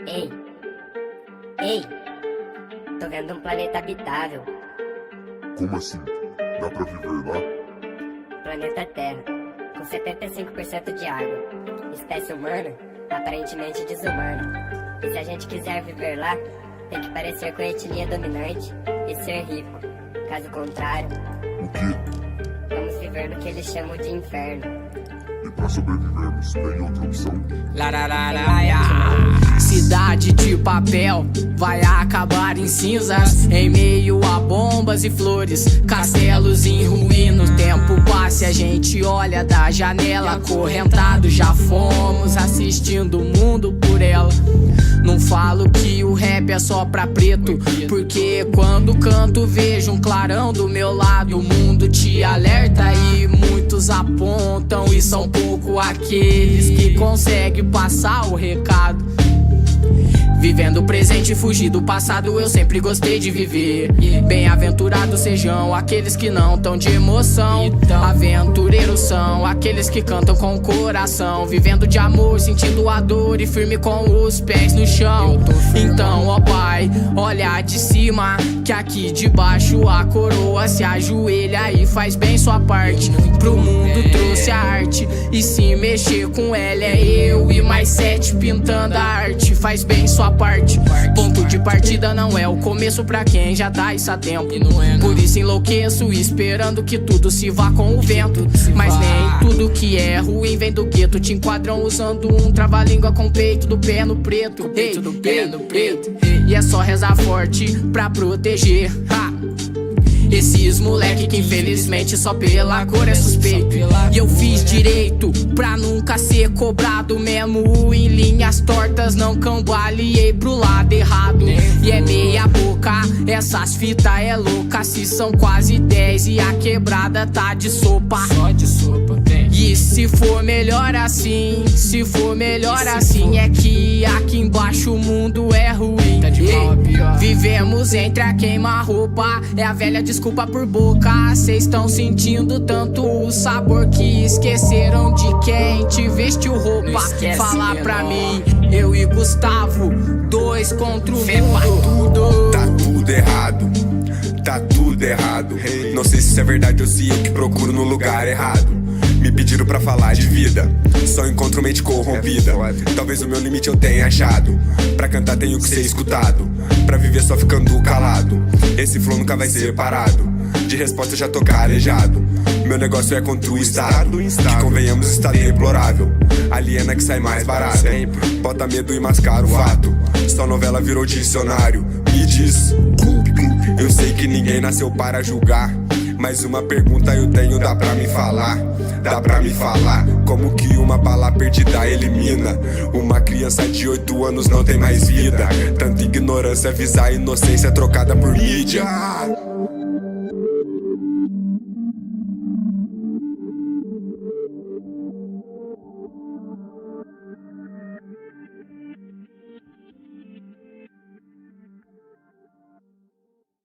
Ei, ei, tô vendo um planeta habitável, Como assim? Dá pra viver lá? planeta Terra, com 75% de água, espécie humana, aparentemente desumana. E se a gente quiser viver lá, tem que parecer com a etnia dominante e ser rico. Caso contrário, O quê? vamos viver no que eles chamam de inferno. E pra sobrevivermos, tem outra opção? Larararaia. Cidade de papel vai acabar em cinzas, em meio a bombas e flores, castelos em ruína. O tempo passa e a gente olha da janela, acorrentado já fomos, assistindo o mundo por ela. Não falo que o rap é só pra preto, porque quando canto vejo um clarão do meu lado. O mundo te alerta e muitos apontam, e são pouco aqueles que conseguem passar o recado. Vivendo o presente e fugir do passado, eu sempre gostei de viver. Bem-aventurados sejam aqueles que não tão de emoção. Aventureiros são aqueles que cantam com o coração, vivendo de amor, sentindo a dor e firme com os pés no chão. Então, ó Pai, olha de cima, que aqui de baixo a coroa se ajoelha e faz bem sua parte. Pro mundo trouxe a arte, e se mexer com ela é eu e mais 7 pintando a arte. Faz bem sua parte. Ponto de partida não é o começo pra quem já tá isso há tempo. Por isso enlouqueço esperando que tudo se vá com o vento. Mas nem tudo que é ruim vem do gueto. Te enquadram usando um trava-língua com o peito do pé no preto. Ei, ei, e é só rezar forte pra proteger. Esses moleque que infelizmente só pela cor é suspeito. E eu fiz direito pra nunca ser cobrado, mesmo em linhas tortas não cambaleei pro lado errado. E é meia boca, essas fitas é louca. Se são quase 10 e a quebrada tá de sopa. Só de sopa, tem. E se for melhor assim, se for melhor assim, é que aqui embaixo o mundo é ruim. Tá de mal a pior. Vivemos entre a queima-roupa, é a velha desculpa por boca. Cês tão sentindo tanto o sabor que esqueceram de quem te vestiu roupa. Fala pra mim, eu e Gustavo, 2 contra o mundo. Tá tudo errado, tá tudo errado. Não sei se isso é verdade ou se eu que procuro no lugar errado. Me pediram pra falar de vida, só encontro mente corrompida. Talvez o meu limite eu tenha achado. Pra cantar tenho que ser escutado, pra viver só ficando calado. Esse flow nunca vai ser parado, de resposta eu já tô carejado. Meu negócio é contra o estado, que convenhamos está deplorável. Aliena que sai mais barato, bota medo e mascara o fato. Só novela virou dicionário. Me diz, eu sei que ninguém nasceu para julgar, mas uma pergunta eu tenho, dá pra me falar? Dá pra me falar como que uma bala perdida elimina uma criança de 8 anos não tem mais vida? Tanta ignorância visa a inocência trocada por mídia.